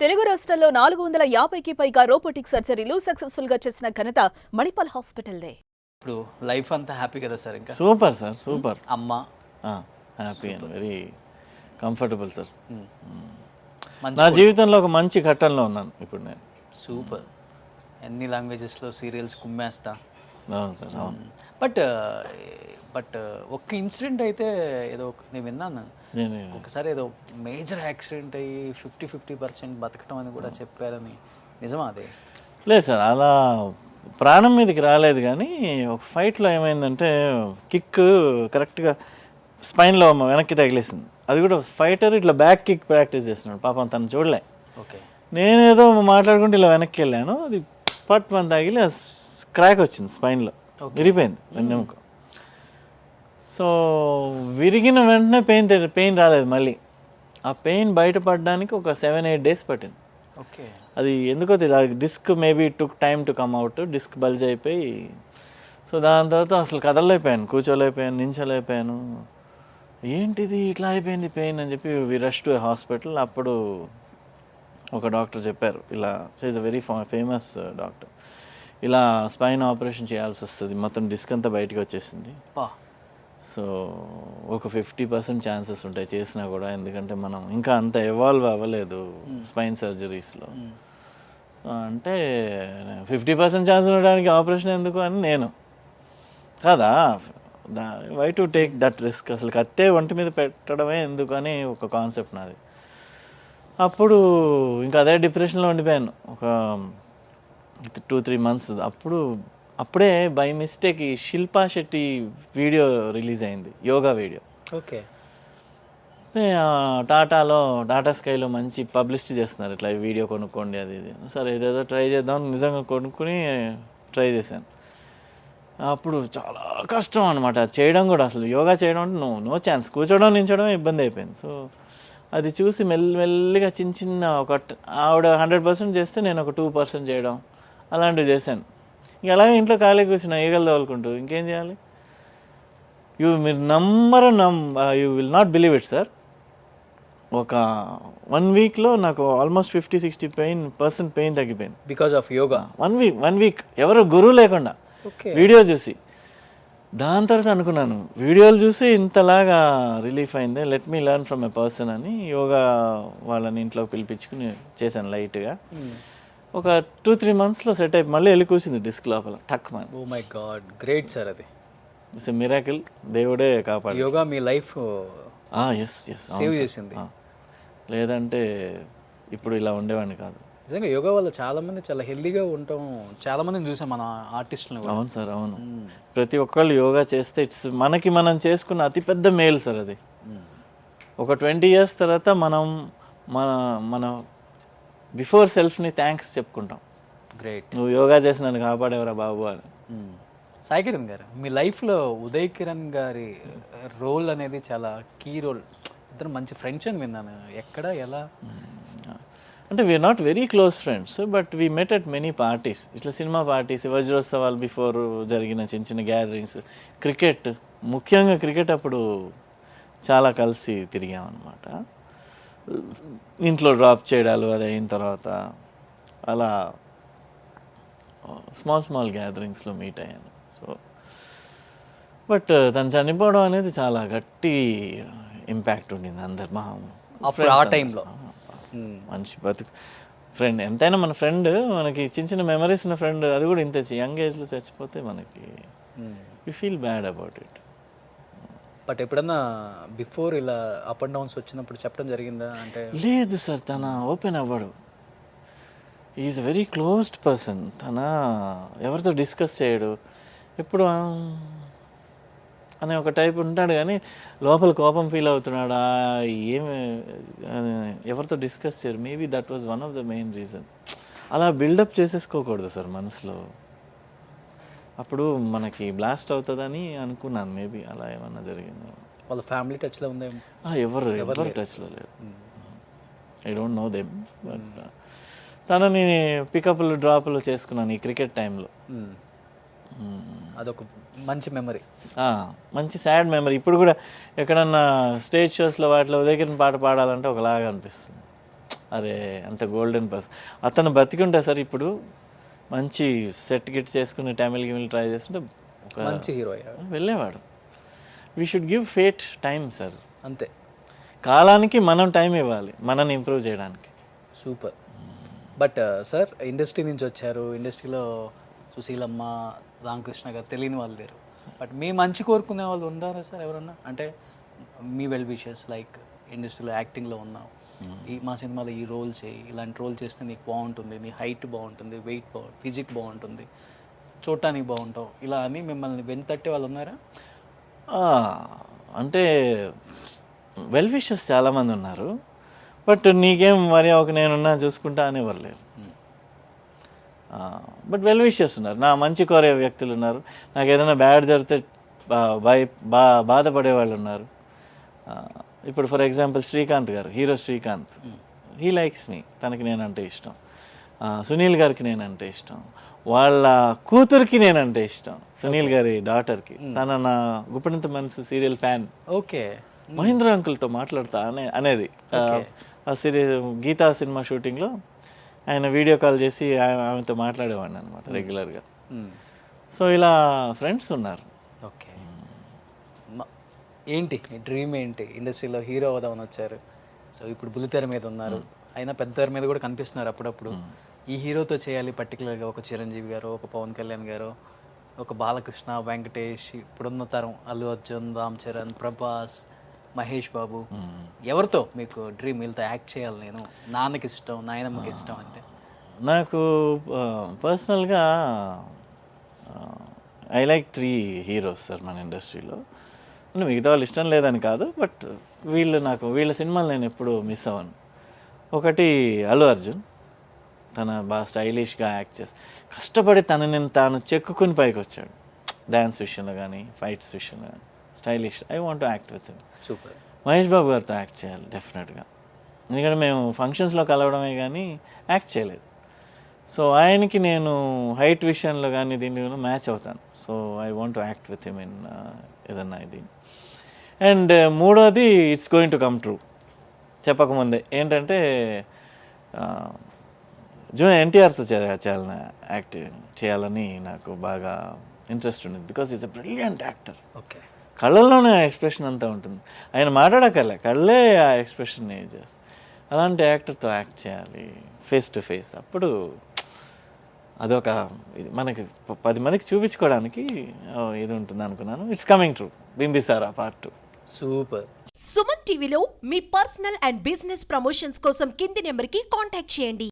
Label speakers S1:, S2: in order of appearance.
S1: తెలుగు రాష్ట్రాల్లో 450కి పైగా రోబోటిక్ సర్జరీలు సక్సెస్ఫుల్ గా చేసిన ఘనత మణిపాల్ హాస్పిటల్దే.
S2: ఇప్పుడు లైఫ్ అంతా హ్యాపీ కదా సార్? ఇంకా
S3: సూపర్ సార్, సూపర్.
S2: అమ్మ
S3: happy and very comfortable sir.
S2: మంచి
S3: నా జీవితంలో ఒక మంచి ఘట్టంలో ఉన్నాను ఇప్పుడు నేను.
S2: సూపర్. ఎన్ని లాంగ్వేజెస్లో సీరియల్స్ కుమ్మేస్తా.
S3: అవును సార్, అవును.
S2: బట్ ఒక్క ఇన్సిడెంట్ అయితే ఏదో నేను విన్నాను,
S3: నేను
S2: ఒకసారి ఏదో మేజర్ యాక్సిడెంట్ అయ్యి 50% బతకటం అని కూడా చెప్పారని, నిజమా అదే?
S3: లేదు సార్, అలా ప్రాణం మీదకి రాలేదు, కానీ ఒక ఫైట్లో ఏమైందంటే కిక్ కరెక్ట్గా స్పైన్లో వెనక్కి తగిలేసింది. అది కూడా ఫైటర్ ఇట్లా బ్యాక్ కిక్ ప్రాక్టీస్ చేస్తున్నాడు, పాపం తను చూడలే.
S2: ఓకే.
S3: నేనేదో మాట్లాడుకుంటూ ఇలా వెనక్కి వెళ్ళాను, అది పట్ మన తగిలి క్రాక్ వచ్చింది స్పైన్లో, విరిగిపోయింది వెన్నెముక. సో విరిగిన వెంటనే పెయిన్ రాలేదు. మళ్ళీ ఆ పెయిన్ బయటపడడానికి ఒక 7-8 days పట్టింది.
S2: ఓకే.
S3: అది ఎందుకో తెలియదు, disc maybe took time to come out, disc bulge అయిపోయి. సో దాని తర్వాత అసలు కదలైపోయాను, కూర్చోలేకపోయాను, నించోలేకపోయాను. ఏంటిది ఇట్లా అయిపోయింది పెయిన్ అని చెప్పి వి రష్ టు హాస్పిటల్. అప్పుడు ఒక డాక్టర్ చెప్పారు, ఇలా is a very famous doctor, ఇలా స్పైన్ ఆపరేషన్ చేయాల్సి వస్తుంది, మొత్తం డిస్క్ అంతా బయటకు వచ్చేసింది. సో ఒక 50% ఛాన్సెస్ ఉంటాయి చేసినా కూడా, ఎందుకంటే మనం ఇంకా అంత ఎవాల్వ్ అవ్వలేదు స్పైన్ సర్జరీస్లో. సో అంటే 50% ఛాన్స్ ఉండడానికి ఆపరేషన్ ఎందుకు అని నేను కాదా, why to take that risk, అసలు కత్తే ఒంటి మీద పెట్టడమే ఎందుకు అని ఒక కాన్సెప్ట్ నాది. అప్పుడు ఇంకా అదే డిప్రెషన్లో ఉండిపోయాను ఒక 2-3 months. అప్పుడే బై మిస్టేక్ ఈ శిల్పా శెట్టి వీడియో రిలీజ్ అయింది, యోగా వీడియో.
S2: ఓకే.
S3: టాటా స్కైలో మంచి పబ్లిసిటీ చేస్తున్నారు, ఇట్లా ఈ వీడియో కొనుక్కోండి అది ఇది. సరే ఏదేదో ట్రై చేద్దాం, నిజంగా కొనుక్కుని ట్రై చేశాను. అప్పుడు చాలా కష్టం అనమాట చేయడం కూడా, అసలు యోగా చేయడం అంటే నో ఛాన్స్, కూర్చోవడం నించోవడం ఇబ్బంది అయిపోయింది. సో అది చూసి మెల్లిగా చిన్న ఒక ఆవిడ 100% చేస్తే నేను ఒక 2% చేయడం అలాంటివి చేశాను. ఇంక అలాగే ఇంట్లో ఖాళీ కూర్చున్నా ఈగలు తోలుకుంటూ, ఇంకేం చేయాలి. మీరు you will not believe it sir, ఒక 1 weekలో నాకు ఆల్మోస్ట్ 50-60% పెయిన్ తగ్గిపోయింది
S2: బికాజ్ ఆఫ్ యోగా.
S3: 1 week ఎవరు గురువు లేకుండా వీడియో చూసి. దాని తర్వాత అనుకున్నాను, వీడియోలు చూసి ఇంతలాగా రిలీఫ్ అయిందే, let me learn from a person అని యోగా వాళ్ళని ఇంట్లో పిలిపించుకుని చేశాను లైట్గా. ఒక 2-3 monthsలో సెట్ అయిపోయి మళ్ళీ వెళ్ళి కూర్చుంది డిస్క్ లోపల టక్ మని.
S2: Oh my God, great sir. అది
S3: ఇట్స్ ఎ మిరాకిల్, దేవుడే కాపాడు.
S2: యోగా మీ లైఫ్
S3: ఎస్
S2: సేవ్ చేసింది.
S3: లేదంటే ఇప్పుడు ఇలా ఉండేవాడిని కాదు.
S2: నిజంగా యోగా వల్ల చాలా మంది చాలా హెల్దీగా ఉంటాం, చాలా మందిని చూసాం మన ఆర్టిస్టులను కూడా.
S3: అవును సార్, అవును. ప్రతి ఒక్కళ్ళు యోగా చేస్తే ఇట్స్ మనకి మనం చేసుకున్న అతిపెద్ద మేలు సార్ అది. ఒక 20 years తర్వాత మనం మన బిఫోర్ సెల్ఫ్ని థ్యాంక్స్ చెప్పుకుంటాం.
S2: గ్రేట్,
S3: నువ్వు యోగా చేసి నన్ను కాపాడేవరా బాబు అని.
S2: సాయి కిరణ్ గారు, మీ లైఫ్లో ఉదయ్ కిరణ్ గారి రోల్ అనేది చాలా కీ రోల్. ఇద్దరు మంచి ఫ్రెండ్స్ అని విన్నాను, ఎక్కడ ఎలా?
S3: అంటే we are not very close friends, but we met at many parties, ఇట్లా సినిమా పార్టీస్, వజ్రోత్సవాలు బిఫోర్ జరిగిన చిన్న గ్యాదరింగ్స్, క్రికెట్, ముఖ్యంగా క్రికెట్ అప్పుడు చాలా కలిసి తిరిగామన్నమాట. ఇంట్లో డ్రాప్ చేయడాలు అది అయిన తర్వాత అలా స్మాల్ గ్యాదరింగ్స్లో మీట్ అయ్యాను. సో బట్ తను చనిపోవడం అనేది చాలా గట్టి ఇంపాక్ట్ ఉండింది అందరు మా
S2: ఆ టైంలో.
S3: మనిషి బతుకు ఫ్రెండ్ ఎంతైనా మన ఫ్రెండ్, మనకి చిన్న మెమరీస్ ఉన్న ఫ్రెండ్, అది కూడా ఇంత యంగ్ ఏజ్లో చచ్చిపోతే మనకి we feel bad about it.
S2: But ఎప్పుడన్నా బిఫోర్ ఇలా అప్ అండ్ డౌన్స్ వచ్చినప్పుడు చెప్పడం జరిగిందా? అంటే
S3: లేదు సార్, తన ఓపెన్ అవ్వడు, is a very closed person. తన ఎవరితో డిస్కస్ చేయడు, ఎప్పుడు అనే ఒక టైప్ ఉంటాడు, కానీ లోపల కోపం ఫీల్ అవుతున్నాడా ఏమి ఎవరితో డిస్కస్ చేయరు. Maybe that was one of the main reason. అలా బిల్డప్ చేసేసుకోకూడదు సార్ మనసులో, అప్పుడు మనకి బ్లాస్ట్ అవుతుందని అనుకున్నాను. మేబీ అలా ఏమన్నా జరిగింది.
S2: వాళ్ళ ఫ్యామిలీ టచ్లో ఉందేమో?
S3: ఎవరు టచ్లో లేరు. I don't know them, but తనని పికప్లు డ్రాప్లు చేసుకున్నాను ఈ క్రికెట్ టైంలో.
S2: అదొక మంచి మెమరీ,
S3: మంచి సాడ్ మెమరీ. ఇప్పుడు కూడా ఎక్కడన్నా స్టేజ్ షోస్లో వాటిలో దగ్గర పాట పాడాలంటే ఒకలాగా అనిపిస్తుంది. అరే అంత గోల్డెన్ పర్సన్. అతను బతికుంటే సార్ ఇప్పుడు మంచి సెట్ గిట్ చేసుకుని గిమిల్ ట్రై చేస్తుంటే ఒక
S2: మంచి హీరో
S3: వెళ్ళేవాడు. We should give fate time sir.
S2: అంతే,
S3: కాలానికి మనం టైం ఇవ్వాలి మనని ఇంప్రూవ్ చేయడానికి.
S2: సూపర్. బట్ సార్ ఇండస్ట్రీ నుంచి వచ్చారు, ఇండస్ట్రీలో సుశీలమ్మ, రామకృష్ణ గారు తెలియని వాళ్ళు లేరు. బట్ మీ మంచి కోరుకునే వాళ్ళు ఉన్నారా సార్ ఎవరన్నా? అంటే మీ వెల్ విషెస్ లైక్ ఇండస్ట్రీలో యాక్టింగ్లో ఉన్నావు, మా సినిమాలో ఈ రోల్ చేయి, ఇలాంటి రోల్ చేస్తే నీకు బాగుంటుంది, నీ హైట్ బాగుంటుంది, వెయిట్ బాగుంటుంది, ఫిజిక్ బాగుంటుంది, చూడటానికి బాగుంటావు, ఇలా అని మిమ్మల్ని వెంతట్టే వాళ్ళు ఉన్నారా?
S3: అంటే వెల్ విషెస్ చాలామంది ఉన్నారు. బట్ నీకేం మరి ఒక నేనున్నా చూసుకుంటా అనేవారు లేరు. బట్ వెల్ విషెస్ ఉన్నారు, నా మంచి కోరే వ్యక్తులు ఉన్నారు. నాకు ఏదైనా బ్యాడ్ జరిగితే బాధపడే వాళ్ళు ఉన్నారు. ఇప్పుడు ఫర్ ఎగ్జాంపుల్ శ్రీకాంత్ గారు, hero Srikanth, he likes me, తనకి నేనంటే ఇష్టం. సునీల్ గారికి నేనంటే ఇష్టం, వాళ్ళ కూతురికి నేనంటే ఇష్టం, సునీల్ గారి డాటర్కి. తన నా గుప్పడంత మనసు సీరియల్ ఫ్యాన్.
S2: ఓకే.
S3: మహేంద్ర అంకుల్తో మాట్లాడతా అనేది ఆ గీతా సినిమా షూటింగ్లో ఆయన వీడియో కాల్ చేసి ఆమెతో మాట్లాడేవాడిని అనమాట రెగ్యులర్గా. సో ఇలా ఫ్రెండ్స్ ఉన్నారు.
S2: ఓకే. ఏంటి మీ డ్రీమ్ ఏంటి? ఇండస్ట్రీలో హీరో అవుదామని వచ్చారు, సో ఇప్పుడు బుల్లితెర మీద ఉన్నారు, అయినా పెద్ద తెర మీద కూడా కనిపిస్తున్నారు అప్పుడప్పుడు. ఈ హీరోతో చేయాలి పర్టికులర్గా, ఒక చిరంజీవి గారు, ఒక పవన్ కళ్యాణ్ గారు, ఒక బాలకృష్ణ, వెంకటేష్, ఇప్పుడున్న తరం అల్లు అర్జున్, రామ్ చరణ్, ప్రభాస్, మహేష్ బాబు, ఎవరితో మీకు డ్రీమ్? వీళ్ళతో యాక్ట్ చేయాలి నేను, నాన్నకి ఇష్టం, నాయనమ్మకి ఇష్టం అంటే?
S3: నాకు పర్సనల్గా ఐ లైక్ 3 హీరోస్ సార్ మన ఇండస్ట్రీలో. అంటే మిగతా వాళ్ళు ఇష్టం లేదని కాదు, బట్ వీళ్ళ సినిమాలు నేను ఎప్పుడు మిస్ అవ్వను. ఒకటి అల్లు అర్జున్, తన బాగా స్టైలిష్గా యాక్ట్ చేసి కష్టపడి తాను చెక్కుని పైకి వచ్చాడు. డ్యాన్స్ విషయంలో కానీ ఫైట్స్ విషయంలో కానీ stylish. I want to act with him.
S2: Super.
S3: Mahesh Babu గారితో యాక్ట్ చేయాలి డెఫినెట్గా, ఎందుకంటే మేము ఫంక్షన్స్లో కలవడమే కానీ యాక్ట్ చేయలేదు. సో ఆయనకి నేను హైట్ విషయంలో కానీ దీనిలో మ్యాచ్ అవుతాను. So I want to act with him in ఏదన్నా ఇది. అండ్ మూడోది it's going to come true, చెప్పకముందే ఏంటంటే జూనియర్ ఎన్టీఆర్తో యాక్ట్ చేయాలని నాకు బాగా ఇంట్రెస్ట్ ఉండేది. Because is a brilliant actor.
S2: Okay.
S3: కళ్ళల్లోనే ఆ ఎక్స్ప్రెషన్ అంతా ఉంటుంది, ఆయన మాట్లాడక్కర్లే, కళ్ళే ఆ ఎక్స్ప్రెషన్ చేస్తారు. అలాంటి యాక్టర్తో యాక్ట్ చేయాలి ఫేస్ టు ఫేస్. అప్పుడు అదొక మనకి 10 మందికి చూపించుకోవడానికి ఇది ఉంటుంది అనుకున్నాను. It's coming true. Bimbisara part 2.
S2: Super.
S4: Suman టీవీలో మీ పర్సనల్ అండ్ బిజినెస్ ప్రమోషన్స్ కోసం కింది నెంబర్కి కాంటాక్ట్ చేయండి.